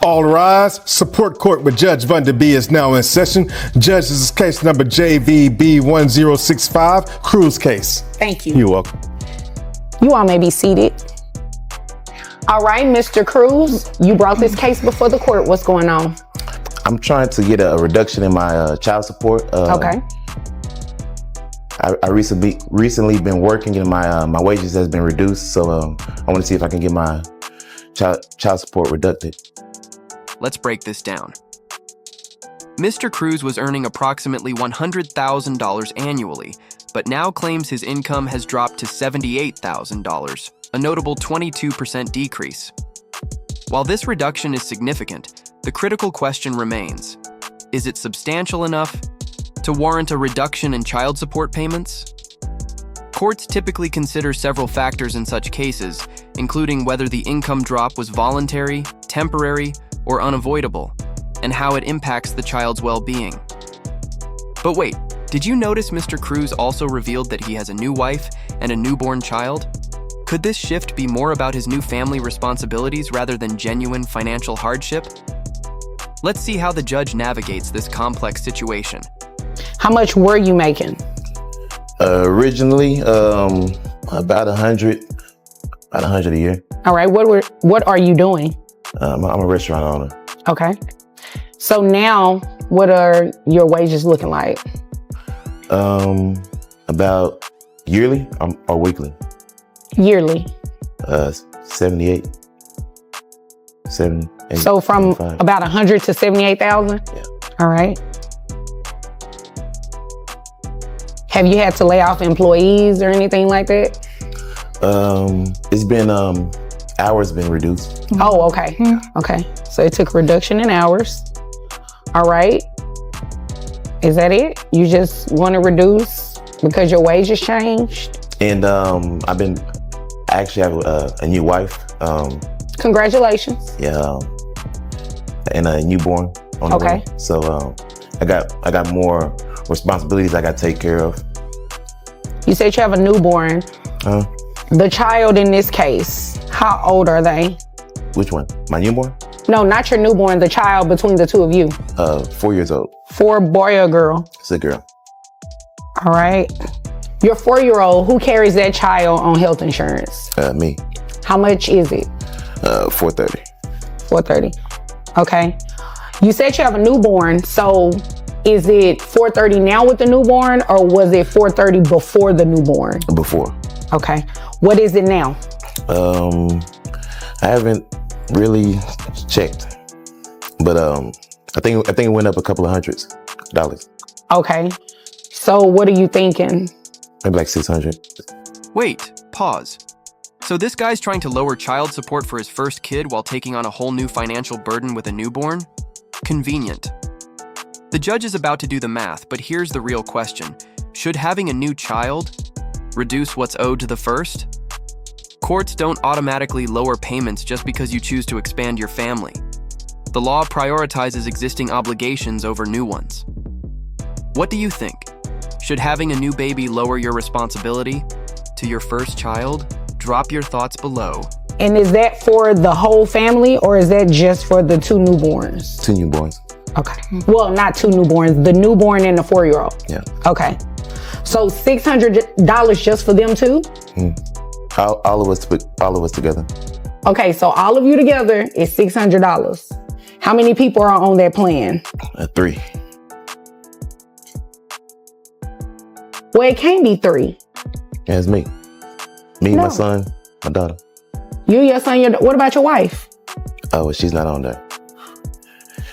All rise. Support court with Judge Vunda B is now in session. Judge, this is case number JVB1065, Cruz case. Thank you. You're welcome. You all may be seated. All right, Mr. Cruz, you brought this case before the court. What's going on? I'm trying to get a reduction in my child support. Okay. I recently been working and my wages has been reduced, so I want to see if I can get my child support reducted. Let's break this down. Mr. Cruz was earning approximately $100,000 annually, but now claims his income has dropped to $78,000, a notable 22% decrease. While this reduction is significant, the critical question remains: is it substantial enough to warrant a reduction in child support payments? Courts typically consider several factors in such cases, including whether the income drop was voluntary, temporary, or unavoidable, and how it impacts the child's well-being. But wait, did you notice Mr. Cruz also revealed that he has a new wife and a newborn child? Could this shift be more about his new family responsibilities rather than genuine financial hardship? Let's see how the judge navigates this complex situation. How much were you making? Originally, about 100 a year. All right, what are you doing? I'm a restaurant owner. Okay. So now, what are your wages looking like? About yearly or weekly? Yearly. 78. 7. So from 75. About 100 to 78,000? Yeah. All right. Have you had to lay off employees or anything like that? It's been, hours been reduced. Oh, okay. Okay. So it took a reduction in hours. All right. Is that it? You just want to reduce because your wages changed? And I actually have a new wife. Congratulations. Yeah. And a newborn on the way. So I got more responsibilities I got to take care of. You said you have a newborn. The child in this case, how old are they? Which one? My newborn? No, not your newborn, the child between the two of you. 4 years old. 4, boy or girl? It's a girl. All right. Your 4-year-old, who carries that child on health insurance? Me. How much is it? $430. $430. Okay. You said you have a newborn, so is it $430 now with the newborn, or was it $430 before the newborn? Before. Okay. What is it now? I haven't really checked, but I think it went up a couple of $100s. Okay. So what are you thinking? Maybe like 600. Wait, pause. So this guy's trying to lower child support for his first kid while taking on a whole new financial burden with a newborn? Convenient. The judge is about to do the math, but here's the real question. Should having a new child reduce what's owed to the first? Courts don't automatically lower payments just because you choose to expand your family. The law prioritizes existing obligations over new ones. What do you think? Should having a new baby lower your responsibility to your first child? Drop your thoughts below. And is that for the whole family, or is that just for the 2 newborns? 2 newborns. Okay. Well, not 2 newborns, the newborn and the 4-year-old. Yeah. Okay. So $600 just for them too? All of us together. Okay, so all of you together is $600. How many people are on that plan? 3. Well, it can't be 3. Yeah, it's me. Me, my son, my daughter. You, your son, what about your wife? Oh, she's not on there.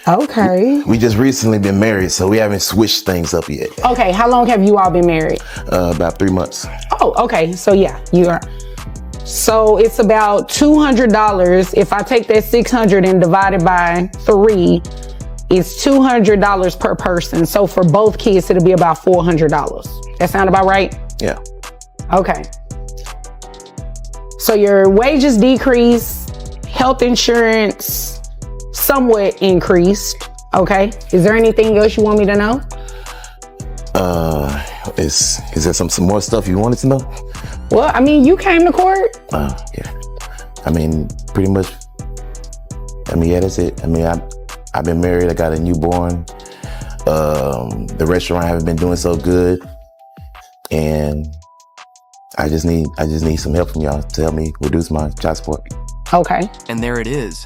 Okay. We just recently been married, so we haven't switched things up yet. Okay, how long have you all been married? About 3 months. Oh, okay. So yeah, you are. So it's about $200. If I take that 600 and divide it by 3, it's $200 per person. So for both kids, it'll be about $400. That sound about right? Yeah. Okay. So your wages decreased, health insurance somewhat increased. Okay. Is there anything else you want me to know? Is there some more stuff you wanted to know? Well, I mean, you came to court. Yeah. I mean, pretty much I mean, yeah, that's it. I mean, I've been married. I got a newborn. The restaurant haven't been doing so good, and I just need some help from y'all to help me reduce my child support. Okay. And there it is.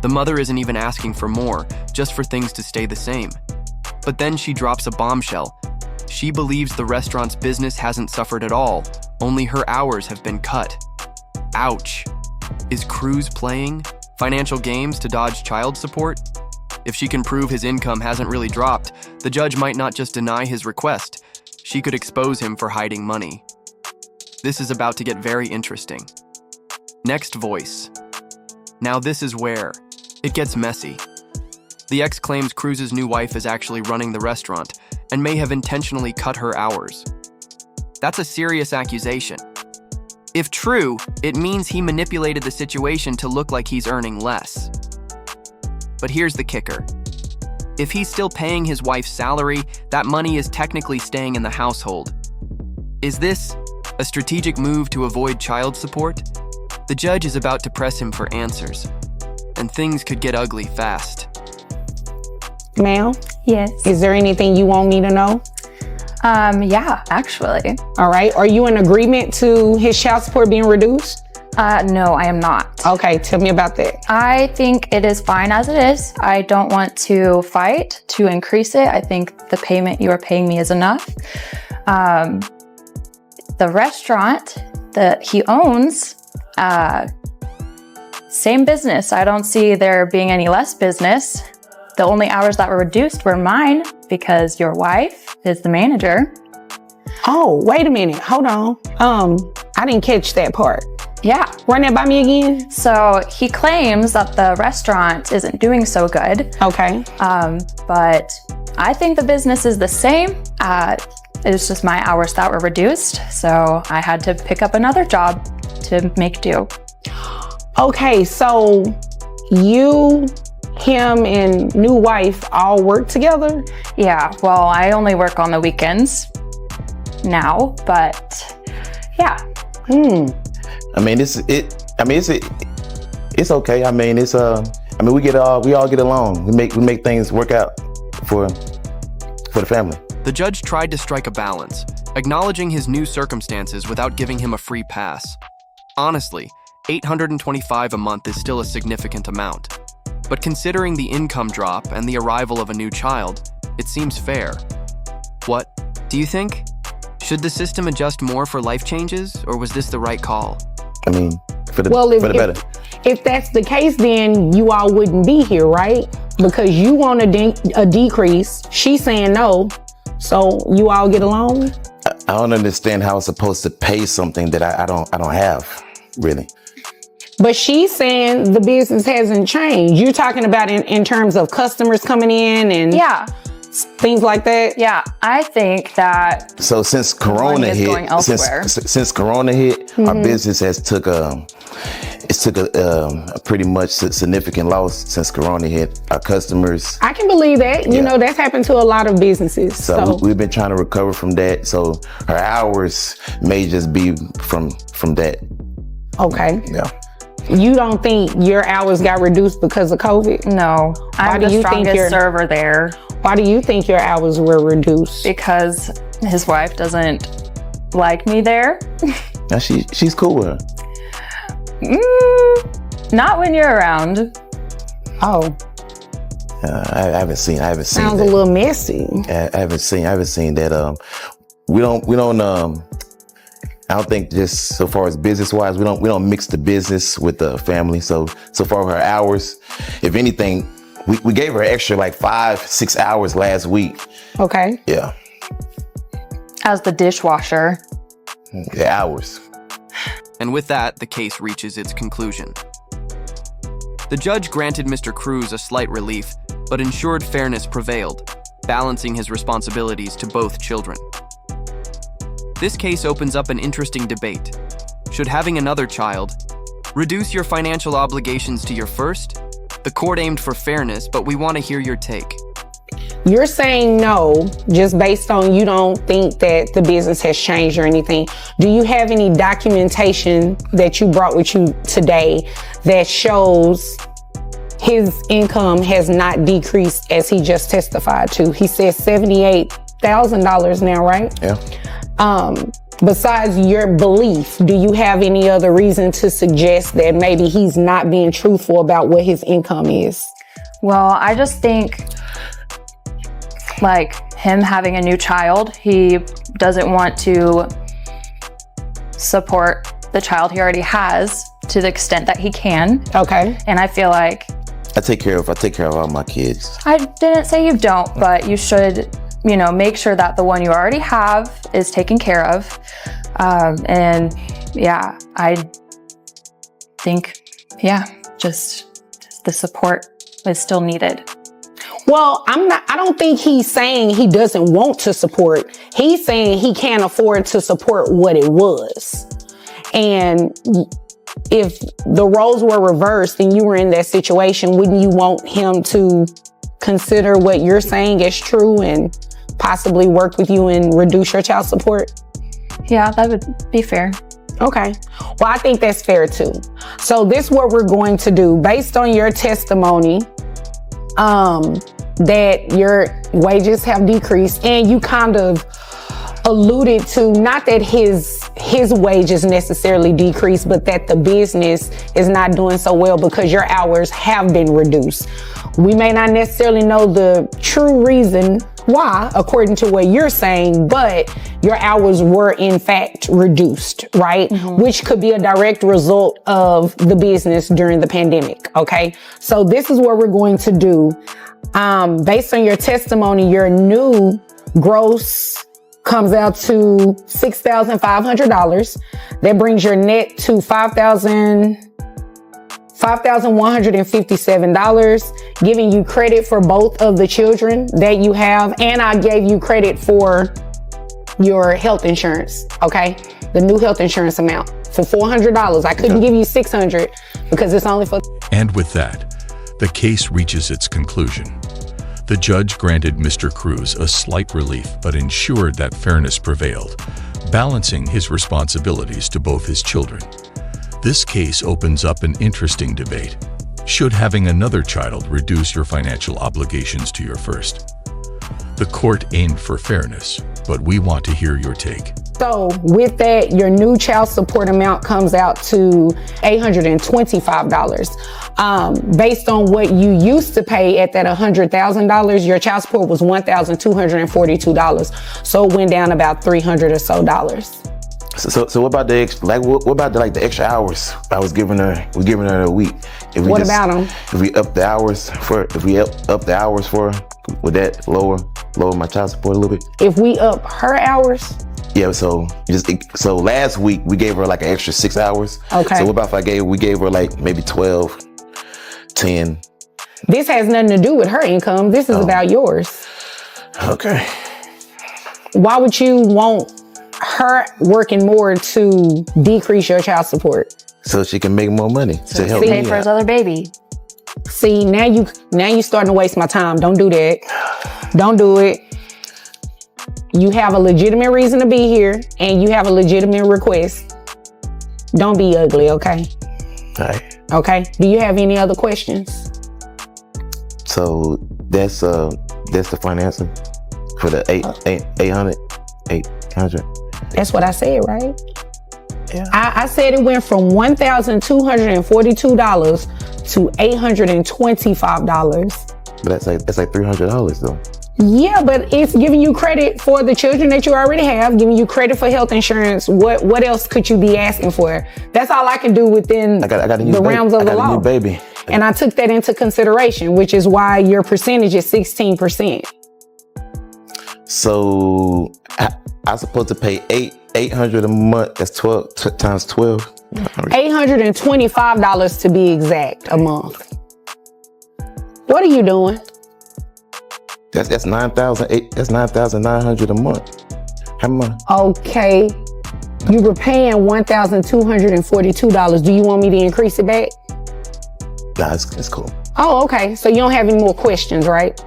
The mother isn't even asking for more, just for things to stay the same. But then she drops a bombshell. She believes the restaurant's business hasn't suffered at all, only her hours have been cut. Ouch. Is Cruz playing financial games to dodge child support? If she can prove his income hasn't really dropped, the judge might not just deny his request. She could expose him for hiding money. This is about to get very interesting. Next voice. Now this is where it gets messy. The ex claims Cruz's new wife is actually running the restaurant and may have intentionally cut her hours. That's a serious accusation. If true, it means he manipulated the situation to look like he's earning less. But here's the kicker. If he's still paying his wife's salary, that money is technically staying in the household. Is this a strategic move to avoid child support? The judge is about to press him for answers, and things could get ugly fast. Ma'am? Yes. Is there anything you want me to know? Yeah, actually. All right. Are you in agreement to his child support being reduced? No, I am not. Okay, tell me about that. I think it is fine as it is. I don't want to fight to increase it. I think the payment you are paying me is enough. The restaurant that he owns, same business. I don't see there being any less business. The only hours that were reduced were mine because your wife is the manager. Oh, wait a minute. Hold on. I didn't catch that part. Yeah. Run that by me again. So he claims that the restaurant isn't doing so good. Okay. But I think the business is the same. It was just my hours that were reduced. So I had to pick up another job to make do. Okay, so you, him, and new wife all work together? Yeah, well, I only work on the weekends now, but yeah. I mean, it's okay. I mean, we all get along. We make things work out for the family. The judge tried to strike a balance, acknowledging his new circumstances without giving him a free pass. Honestly, $825 a month is still a significant amount. But considering the income drop and the arrival of a new child, it seems fair. What do you think? Should the system adjust more for life changes, or was this the right call? I mean, for the better. If that's the case, then you all wouldn't be here, right? Because you want a decrease. She's saying no. So you all get along? I don't understand how it's supposed to pay something that I don't have, really. But she's saying the business hasn't changed. You're talking about in terms of customers coming in and things like that? Yeah, I think that. So since Corona hit, since Corona hit, our business has took a pretty much significant loss since Corona hit. Our customers. I can believe that. You know, that's happened to a lot of businesses. So we've been trying to recover from that. So our hours may just be from that. Okay. Yeah. You don't think your hours got reduced because of COVID? No. I'm the strongest server there. Why do you think your hours were reduced? Because his wife doesn't like me there. Now she's cool with her. Not when you're around. Oh. I haven't seen Sounds that. a little messy. I haven't seen that. We don't I don't think just so far as business wise, we don't mix the business with the family. So far her hours, if anything, we gave her extra like 5-6 hours last week. Okay. Yeah. As the dishwasher. The hours. And with that, the case reaches its conclusion. The judge granted Mr. Cruz a slight relief, but ensured fairness prevailed, balancing his responsibilities to both children. This case opens up an interesting debate. Should having another child reduce your financial obligations to your first? The court aimed for fairness, but we want to hear your take. You're saying no, just based on you don't think that the business has changed or anything. Do you have any documentation that you brought with you today that shows his income has not decreased as he just testified to. He says $78,000 now, right? Yeah. Besides your belief, do you have any other reason to suggest that maybe he's not being truthful about what his income is? Well, I just think like him having a new child, he doesn't want to support the child he already has to the extent that he can. Okay. And I feel like I take care of all my kids. I didn't say you don't, but you should, make sure that the one you already have is taken care of. And yeah, I think, just the support is still needed. Well, I don't think he's saying he doesn't want to support. He's saying he can't afford to support what it was. And if the roles were reversed and you were in that situation, wouldn't you want him to consider what you're saying is true and possibly work with you and reduce your child support? Yeah, that would be fair. Okay. Well, I think that's fair too. So this is what we're going to do. Based on your testimony, that your wages have decreased, and you kind of alluded to not that his wages necessarily decreased, but that the business is not doing so well because your hours have been reduced. We may not necessarily know the true reason why, according to what you're saying, but your hours were in fact reduced, right? Mm-hmm. Which could be a direct result of the business during the pandemic, okay? So this is what we're going to do. Based on your testimony, your new gross comes out to $6,500. That brings your net to $5,157, giving you credit for both of the children that you have. And I gave you credit for your health insurance, okay? The new health insurance amount for $400. I couldn't give you $600 because it's only for... And with that, the case reaches its conclusion. The judge granted Mr. Cruz a slight relief, but ensured that fairness prevailed, balancing his responsibilities to both his children. This case opens up an interesting debate. Should having another child reduce your financial obligations to your first? The court aimed for fairness, but we want to hear your take. So with that, your new child support amount comes out to $825. Based on what you used to pay at that $100,000, your child support was $1,242. So it went down about $300 or so dollars. So what about the extra hours I was giving her? We're giving her a week. What about them? If we up the hours for her, would that lower my child support a little bit? If we up her hours? Yeah. So last week we gave her like an extra 6 hours. Okay. So what about if we gave her like maybe 12, 10? This has nothing to do with her income. This is about yours. Okay. Why would you want her working more to decrease your child support? So she can make more money to help Pay me for his out. other baby. See, now you starting to waste my time. Don't do that. Don't do it. You have a legitimate reason to be here and you have a legitimate request. Don't be ugly, okay? All right. Okay. Do you have any other questions? So that's the financing for the 800. That's what I said, right? Yeah. I said it went from $1,242 to $825. But that's like $300 though. Yeah, but it's giving you credit for the children that you already have, giving you credit for health insurance. What else could you be asking for? That's all I can do within the realms of the law. I got a new baby. And I took that into consideration, which is why your percentage is 16%. So I'm supposed to pay $800 a month. That's 12 times 12. $825 to be exact a month. What are you doing? That's $9,000. That's $9,900 a month. How much? Okay, you were paying $1,242. Do you want me to increase it back? Nah, it's cool. Oh, okay. So you don't have any more questions, right?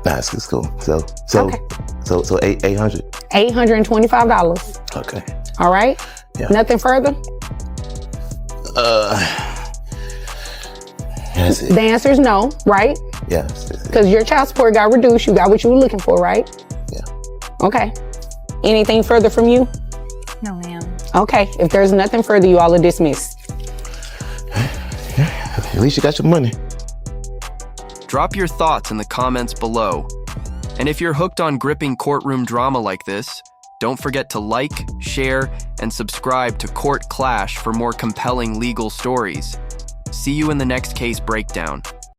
Nah, it's cool. So Okay. So $800. $825. Okay. All right. Yeah. Nothing further? That's it. The answer is no, right? Yeah. Because your child support got reduced. You got what you were looking for, right? Yeah. Okay. Anything further from you? No, ma'am. Okay. If there's nothing further, you all are dismissed. At least you got your money. Drop your thoughts in the comments below. And if you're hooked on gripping courtroom drama like this, don't forget to like, share, and subscribe to Court Clash for more compelling legal stories. See you in the next case breakdown.